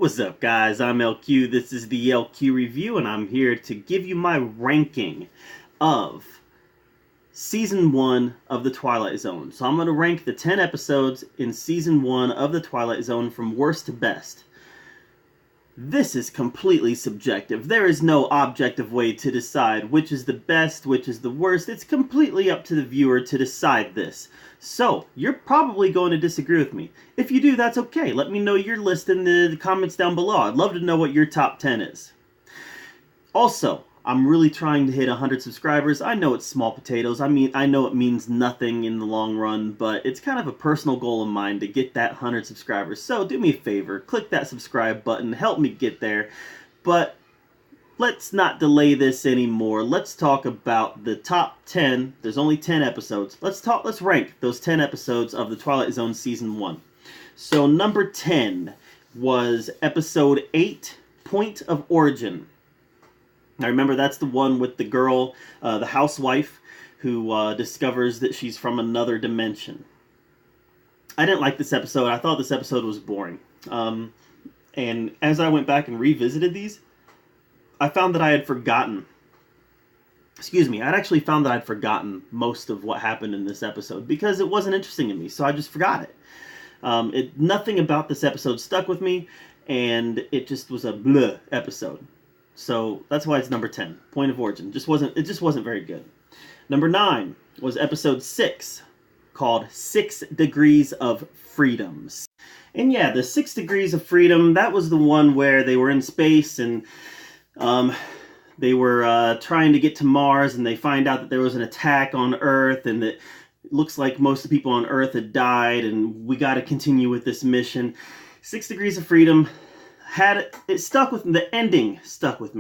What's up, guys? I'm LQ. This is the LQ Review, and I'm here to give you my ranking of Season 1 of The Twilight Zone. So I'm going to rank the 10 episodes in Season 1 of The Twilight Zone from worst to best. This is completely subjective. There is no objective way to decide which is the best, which is the worst. It's completely up to the viewer to decide this. So, you're probably going to disagree with me. If you do, that's okay. Let me know your list in the comments down below. I'd love to know what your top 10 is. Also, I'm really trying to hit 100 subscribers. I know it's small potatoes. I know it means nothing in the long run, but it's kind of a personal goal of mine to get that 100 subscribers. So do me a favor, click that subscribe button, help me get there. But let's not delay this anymore. Let's talk about the top 10. There's only 10 episodes. Let's rank those 10 episodes of The Twilight Zone Season 1. So number 10 was episode 8, Point of Origin. Now remember, that's the one with the girl, the housewife, who discovers that she's from another dimension. I didn't like this episode. I thought this episode was boring. And as I went back and revisited these, I found that I had forgotten. I'd actually found that I'd forgotten most of what happened in this episode because it wasn't interesting to me, so I just forgot it. Nothing about this episode stuck with me, and it just was a bleh episode. So that's why it's number 10. Point of Origin. It just wasn't very good. Number 9 was episode 6, called 6 Degrees of Freedoms. And yeah, the 6 Degrees of Freedom, that was the one where they were in space and they were trying to get to Mars, and they find out that there was an attack on Earth, and that it looks like most of the people on Earth had died, and we got to continue with this mission. 6 Degrees of Freedom. It stuck with me. The ending stuck with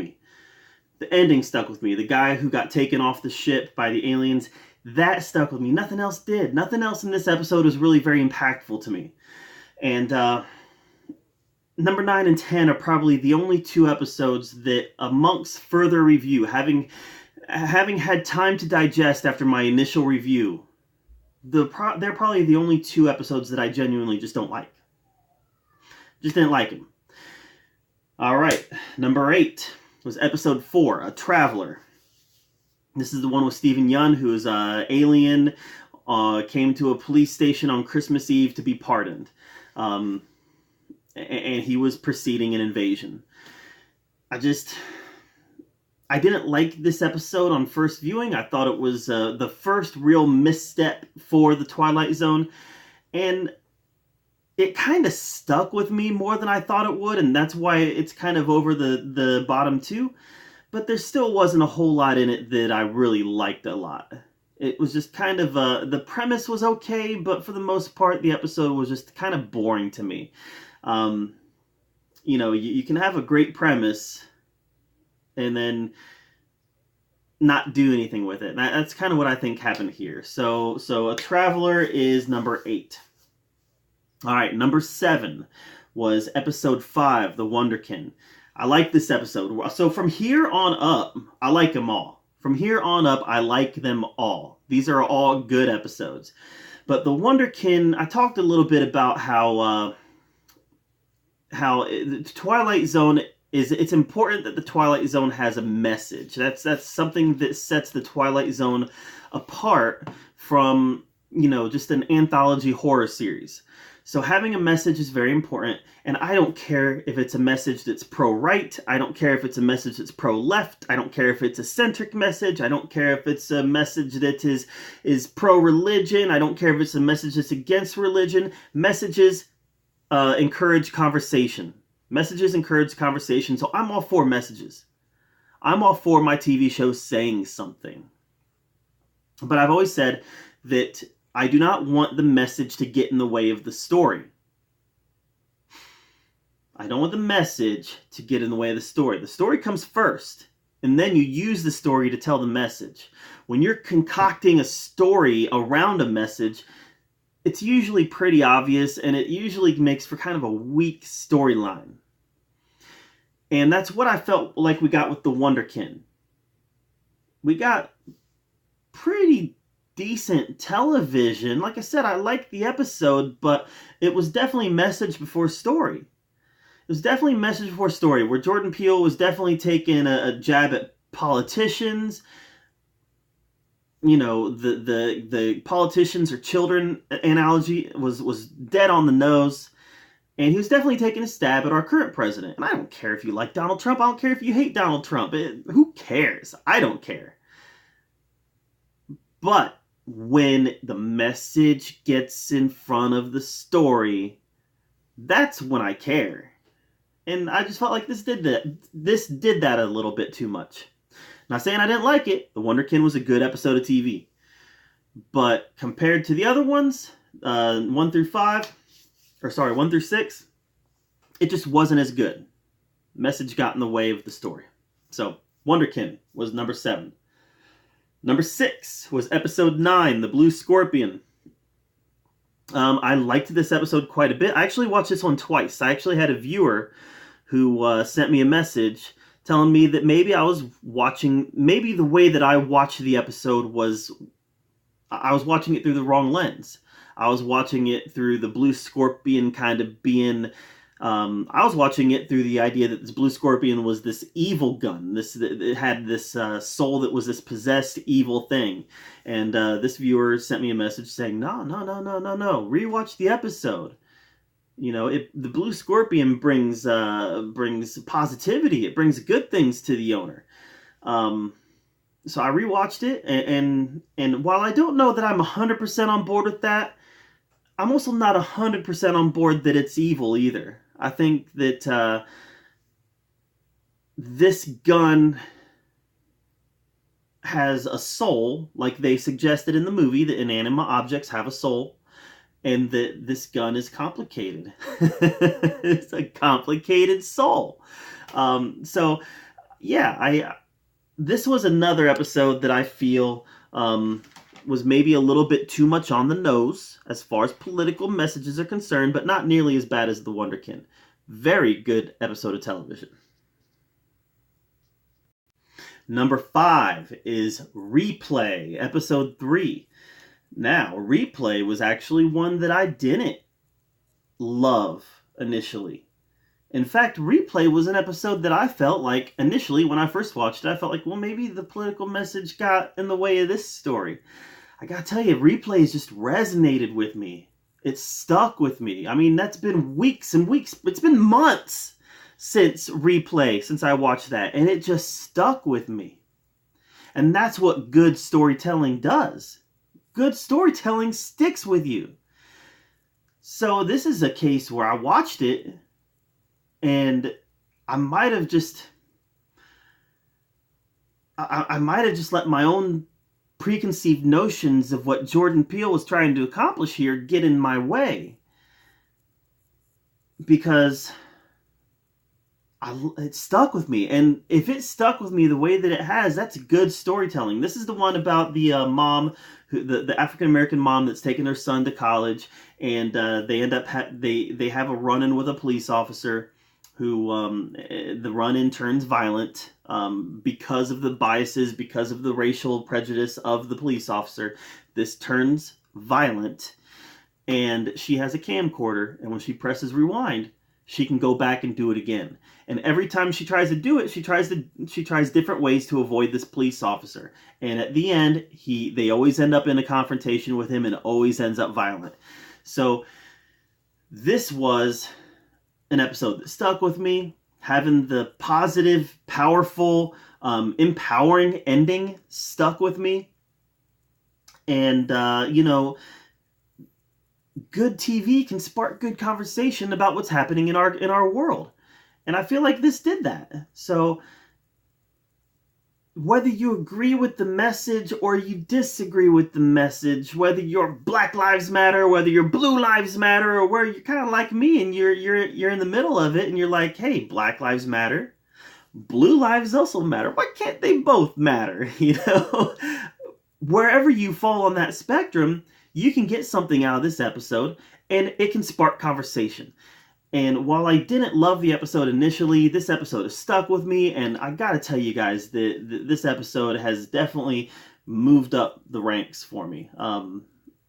me. The guy who got taken off the ship by the aliens, that stuck with me. Nothing else did. Nothing else in this episode was really very impactful to me. And number 9 and 10 are probably the only 2 episodes that, amongst further review, having had time to digest after my initial review, they're probably the only 2 episodes that I genuinely just don't like. Just didn't like them. Alright, number 8 was episode 4, A Traveler. This is the one with Steven Yeun, who is an alien, came to a police station on Christmas Eve to be pardoned. And he was preceding an invasion. I didn't like this episode on first viewing. I thought it was the first real misstep for the Twilight Zone. And it kind of stuck with me more than I thought it would, and that's why it's kind of over the bottom 2. But there still wasn't a whole lot in it that I really liked a lot. It was just kind of, the premise was okay, but for the most part, the episode was just kind of boring to me. You can have a great premise and then not do anything with it. That's kind of what I think happened here. So A Traveler is number 8. Alright, number 7 was episode 5, The Wonderkin. I like this episode. So from here on up, I like them all. From here on up, I like them all. These are all good episodes. But The Wonderkin, I talked a little bit about how the Twilight Zone it's important that the Twilight Zone has a message. That's something that sets the Twilight Zone apart from, just an anthology horror series. So having a message is very important, and I don't care if it's a message that's pro-right, I don't care if it's a message that's pro-left, I don't care if it's a centric message, I don't care if it's a message that is pro-religion, I don't care if it's a message that's against religion. Messages encourage conversation. Messages encourage conversation, so I'm all for messages. I'm all for my TV show saying something. But I've always said that I do not want the message to get in the way of the story. I don't want the message to get in the way of the story. The story comes first, and then you use the story to tell the message. When you're concocting a story around a message, it's usually pretty obvious, and it usually makes for kind of a weak storyline. And that's what I felt like we got with The Wonderkin. We got pretty decent television. Like I said, I liked the episode, but it was definitely message before story. was definitely message before story, where Jordan Peele was definitely taking a jab at politicians. You know, the politicians or children analogy was dead on the nose. And he was definitely taking a stab at our current president. And I don't care if you like Donald Trump. I don't care if you hate Donald Trump. Who cares? I don't care. But when the message gets in front of the story, that's when I care. And I just felt like this did that. This did that a little bit too much. Not saying I didn't like it. The Wonderkin was a good episode of TV. But compared to the other ones, 1 through 6, it just wasn't as good. Message got in the way of the story. So, Wonderkin was number 7. Number 6 was episode 9, The Blue Scorpion. I liked this episode quite a bit. I actually watched this one twice. I actually had a viewer who sent me a message telling me that maybe the way that I watched the episode was, I was watching it through the wrong lens. I was watching it through the Blue Scorpion kind of being, I was watching it through the idea that this Blue Scorpion was this evil gun. It had this soul that was this possessed evil thing. And this viewer sent me a message saying, no, rewatch the episode. You know, the Blue Scorpion brings positivity. It brings good things to the owner. So I rewatched it, and while I don't know that I'm 100% on board with that, I'm also not 100% on board that it's evil either. I think that this gun has a soul, like they suggested in the movie, that inanimate objects have a soul. And that this gun is complicated. It's a complicated soul. So, yeah, this was another episode that I feel was maybe a little bit too much on the nose as far as political messages are concerned, but not nearly as bad as The Wonderkin. Very good episode of television. Number 5 is Replay, episode 3. Now, Replay was actually one that I didn't love initially. In fact, Replay was an episode that I felt like, initially, when I first watched it, I felt like, well, maybe the political message got in the way of this story. I gotta tell you, Replay has just resonated with me. It's stuck with me. I mean, that's been weeks and weeks. It's been months since I watched that, and it just stuck with me. And that's what good storytelling does. Good storytelling sticks with you. So this is a case where I watched it and I might have just let my own preconceived notions of what Jordan Peele was trying to accomplish here get in my way. Because it stuck with me. And if it stuck with me the way that it has, that's good storytelling. This is the one about the mom, the African-American mom that's taking her son to college, and they end up they have a run-in with a police officer who the run-in turns violent because of the biases, because of the racial prejudice of the police officer. This turns violent, and she has a camcorder, and when she presses rewind, she can go back and do it again. And every time she tries to do it, she tries different ways to avoid this police officer. And at the end, they always end up in a confrontation with him, and it always ends up violent. So this was an episode that stuck with me. Having the positive, powerful, empowering ending stuck with me. And good TV can spark good conversation about what's happening in our world. And I feel like this did that. So whether you agree with the message or you disagree with the message, whether you're Black Lives Matter, whether you're Blue Lives Matter, or where you're kind of like me and you're in the middle of it and you're like, hey, Black Lives matter, Blue Lives also matter. Why can't they both matter? Wherever you fall on that spectrum, you can get something out of this episode, and it can spark conversation. And while I didn't love the episode initially, this episode has stuck with me, and I gotta tell you guys that this episode has definitely moved up the ranks for me. And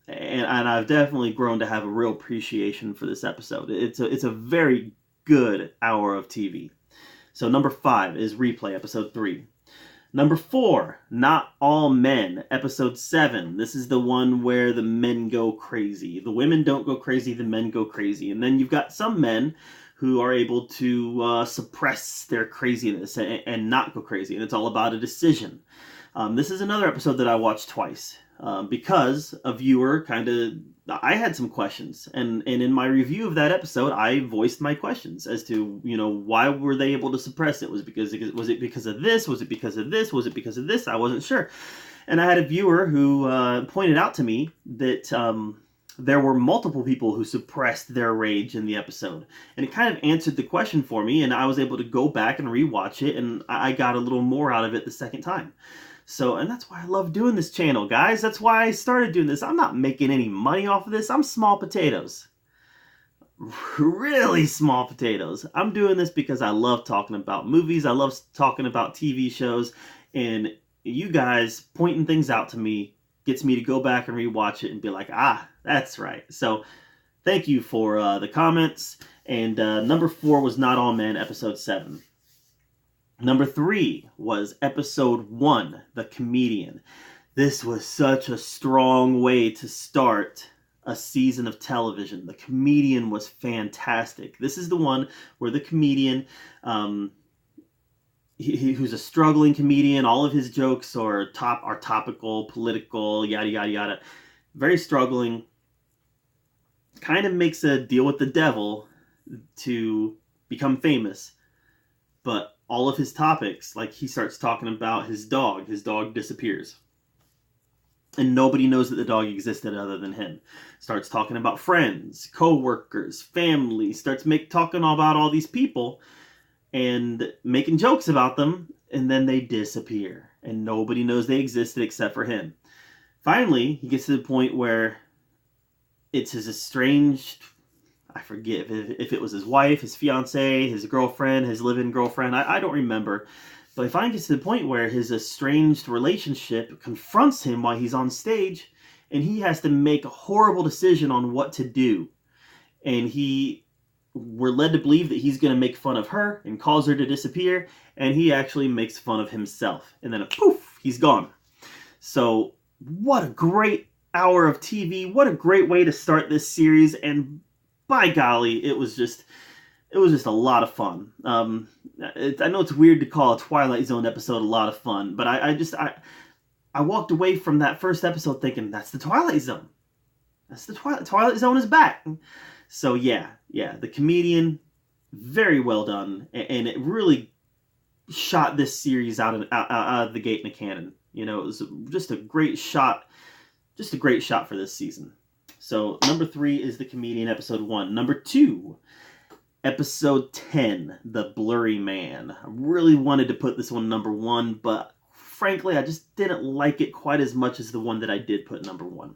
I've definitely grown to have a real appreciation for this episode. It's a very good hour of TV. So number 5 is Replay, episode 3. Number 4, Not All Men, episode 7. This is the one where the men go crazy. The women don't go crazy, the men go crazy. And then you've got some men who are able to suppress their craziness and not go crazy. And it's all about a decision. This is another episode that I watched twice because a viewer I had some questions. And in my review of that episode, I voiced my questions as to, why were they able to suppress it? Was it because of this? Was it because of this? Was it because of this? I wasn't sure. And I had a viewer who pointed out to me that there were multiple people who suppressed their rage in the episode. And it kind of answered the question for me, and I was able to go back and rewatch it, and I got a little more out of it the second time. So, and that's why I love doing this channel, guys. That's why I started doing this. I'm not making any money off of this. I'm small potatoes. Really small potatoes. I'm doing this because I love talking about movies. I love talking about TV shows. And you guys pointing things out to me gets me to go back and rewatch it and be like, that's right. So, thank you for the comments. And number 4 was Not All Men, episode 7. Number 3 was episode 1, The Comedian. This was such a strong way to start a season of television. The Comedian was fantastic. This is the one where the comedian, who's a struggling comedian, all of his jokes are topical, political, yada, yada, yada. Very struggling. Kind of makes a deal with the devil to become famous. But all of his topics, like he starts talking about his dog disappears. And nobody knows that the dog existed other than him. Starts talking about friends, co-workers, family, starts talking about all these people and making jokes about them, and then they disappear. And nobody knows they existed except for him. Finally, he gets to the point where it's his estranged, I forget if it was his wife, his fiance, his girlfriend, his live-in girlfriend. I don't remember. But he finally gets to the point where his estranged relationship confronts him while he's on stage, and he has to make a horrible decision on what to do. And we're led to believe that he's going to make fun of her and cause her to disappear, and he actually makes fun of himself. And then poof, he's gone. So what a great hour of TV. What a great way to start this series. And by golly, it was just a lot of fun. I know it's weird to call a Twilight Zone episode a lot of fun, but I walked away from that first episode thinking, that's the Twilight Zone. That's the Twilight Zone is back. So yeah, The Comedian, very well done, and it really shot this series out of the gate in a cannon. It was just a great shot for this season. So number 3 is The Comedian, episode 1. Number 2, episode 10, The Blurry Man. I really wanted to put this one number 1, but frankly, I just didn't like it quite as much as the one that I did put number 1.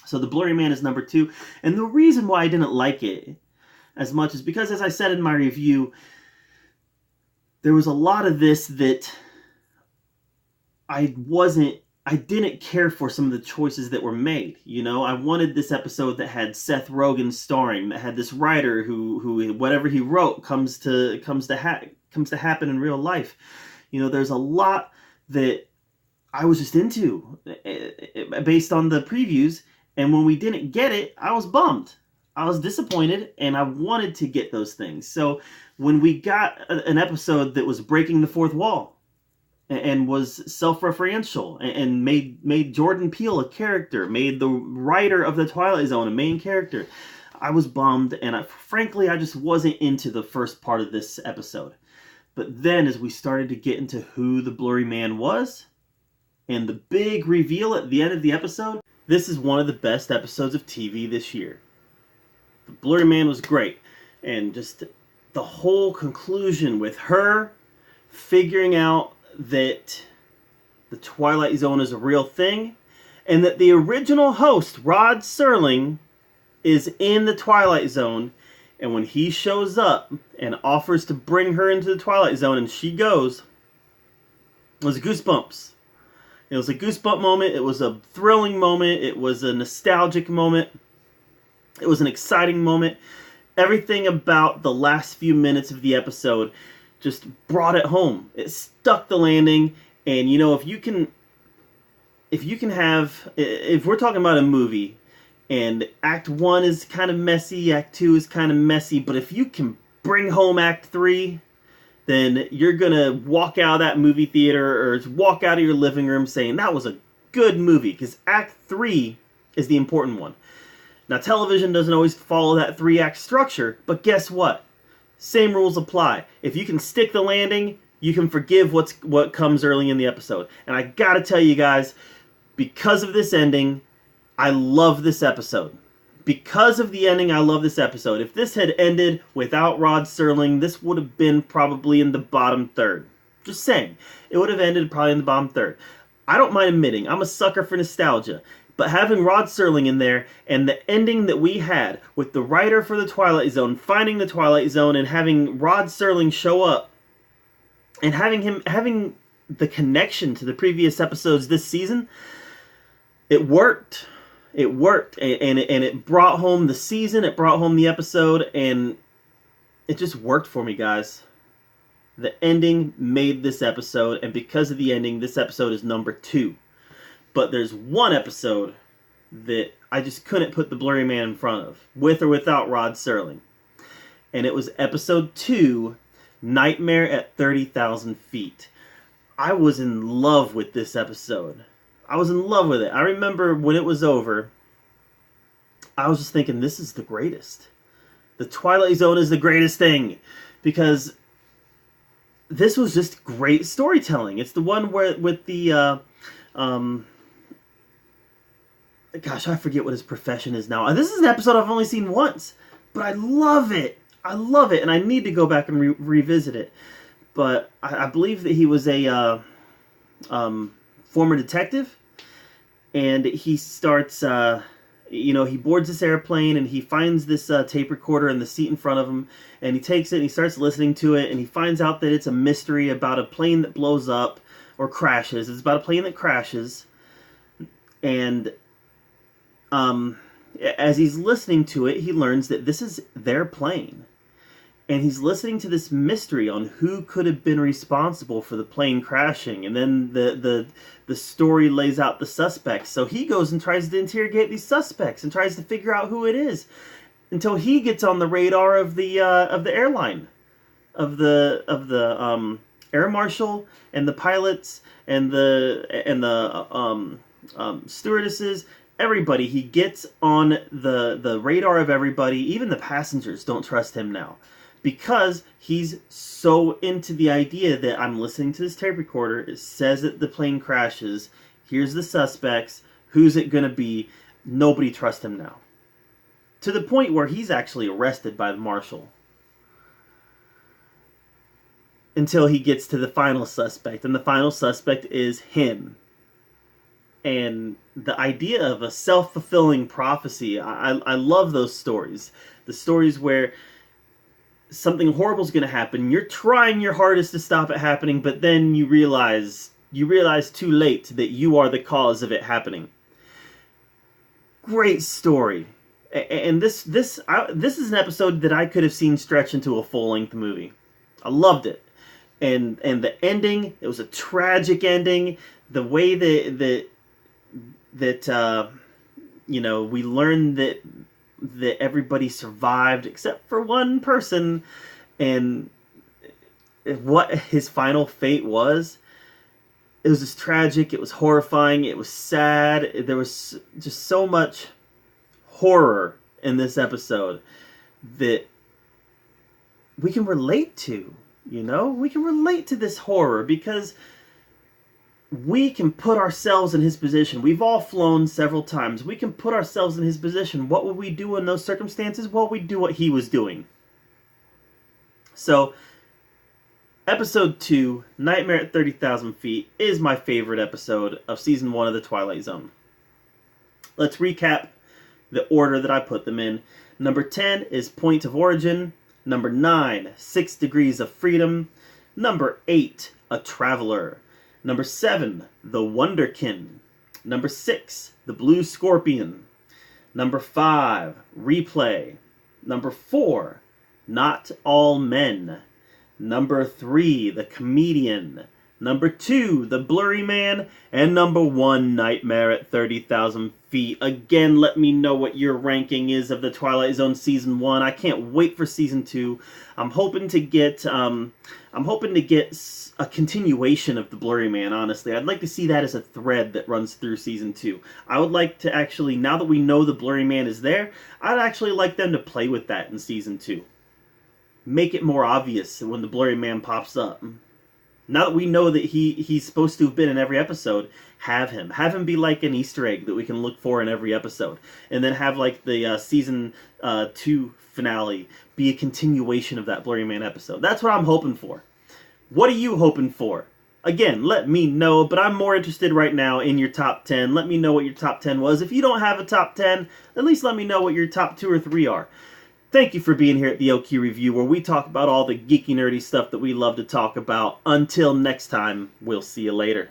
So The Blurry Man is number 2. And the reason why I didn't like it as much is because, as I said in my review, there was a lot of this that I didn't care for some of the choices that were made. I wanted this episode that had Seth Rogen starring, that had this writer who whatever he wrote comes to happen in real life. There's a lot that I was just into based on the previews, and when we didn't get it, I was bummed. I was disappointed, and I wanted to get those things. So when we got an episode that was breaking the fourth wall, and was self-referential, and made Jordan Peele a character, made the writer of the Twilight Zone a main character, I was bummed, and frankly, I just wasn't into the first part of this episode. But then, as we started to get into who the Blurry Man was, and the big reveal at the end of the episode, this is one of the best episodes of TV this year. The Blurry Man was great, and just the whole conclusion with her figuring out that the Twilight Zone is a real thing, and that the original host, Rod Serling, is in the Twilight Zone, and when he shows up and offers to bring her into the Twilight Zone, and she goes, it was goosebumps. It was a goosebump moment, it was a thrilling moment, it was a nostalgic moment, it was an exciting moment, Everything about the last few minutes of the episode just brought it home. It stuck the landing, and you know, if you can have, if we're talking about a movie, and Act 1 is kind of messy, Act 2 is kind of messy, but if you can bring home Act 3, then you're going to walk out of that movie theater or walk out of your living room saying that was a good movie, because Act 3 is the important one. Now, television doesn't always follow that 3-act structure, but guess what? Same rules apply. If you can stick the landing, you can forgive what comes early in the episode. And I gotta tell you guys, because of this ending, I love this episode. Because of the ending, I love this episode. If this had ended without Rod Serling, this would have been probably in the bottom third. Just saying. It would have ended probably in the bottom third. I don't mind admitting, I'm a sucker for nostalgia. But having Rod Serling in there, and the ending that we had with the writer for the Twilight Zone finding the Twilight Zone, and having Rod Serling show up, and having the connection to the previous episodes this season, it worked. It worked, and it brought home the season, it brought home the episode, and it just worked for me, guys. The ending made this episode, and because of the ending, this episode is number 2. But there's one episode that I just couldn't put the Blurry Man in front of, with or without Rod Serling. And it was episode 2, Nightmare at 30,000 Feet. I was in love with this episode. I was in love with it. I remember when it was over, I was just thinking, this is the greatest. The Twilight Zone is the greatest thing. Because this was just great storytelling. It's the one where with the gosh, I forget what his profession is now. This is an episode I've only seen once, but I love it. I love it, and I need to go back and revisit it. But I believe that he was a former detective, and he starts, he boards this airplane, and he finds this tape recorder in the seat in front of him, and he takes it, and he starts listening to it, and he finds out that it's a mystery about a plane that blows up or crashes. It's about a plane that crashes, and as he's listening to it, he learns that this is their plane. And he's listening to this mystery on who could have been responsible for the plane crashing. And then the story lays out the suspects. So he goes and tries to interrogate these suspects and tries to figure out who it is, until he gets on the radar of the airline, of the air marshal and the pilots and the stewardesses. Everybody. He gets on the radar of everybody. Even the passengers don't trust him now, because he's so into the idea that I'm listening to this tape recorder. It says that the plane crashes. Here's the suspects. Who's it going to be? Nobody trusts him now. To the point where he's actually arrested by the marshal. Until he gets to the final suspect. And the final suspect is him. And the idea of a self-fulfilling prophecy, I love those stories. The stories where something horrible is going to happen. You're trying your hardest to stop it happening, but then you realize too late that you are the cause of it happening. Great story. And this is an episode that I could have seen stretch into a full-length movie. I loved it. And the ending, it was a tragic ending. The way that we learned that everybody survived except for one person, and what his final fate was. It was just tragic. It was horrifying. It was sad. There was just so much horror in this episode that we can relate to. We can relate to this horror because we can put ourselves in his position. We've all flown several times. We can put ourselves in his position. What would we do in those circumstances? Well, we'd do what he was doing. So, episode 2, Nightmare at 30,000 Feet, is my favorite episode of Season 1 of The Twilight Zone. Let's recap the order that I put them in. Number 10 is Point of Origin. Number 9, 6 Degrees of Freedom. Number 8, A Traveler. Number 7, The Wonderkin. Number 6, The Blue Scorpion. Number 5, Replay. Number 4, Not All Men. Number 3, The Comedian. Number 2, The Blurry Man. And number 1, Nightmare at 30,000 Feet. Again, let me know what your ranking is of the Twilight Zone Season 1. I can't wait for Season 2. I'm hoping to get a continuation of The Blurry Man, honestly. I'd like to see that as a thread that runs through Season 2. I would like to actually, now that we know The Blurry Man is there, I'd actually like them to play with that in Season 2. Make it more obvious when the Blurry Man pops up. Now that we know that he's supposed to have been in every episode, have him be like an Easter egg that we can look for in every episode, and then have like the season 2 finale be a continuation of that Blurry Man episode. That's what I'm hoping for. What are you hoping for? Again, let me know, but I'm more interested right now in your top 10. Let me know what your top 10 was. If you don't have a top 10, at least let me know what your top 2 or 3 are. Thank you for being here at the LQ Review, where we talk about all the geeky, nerdy stuff that we love to talk about. Until next time, we'll see you later.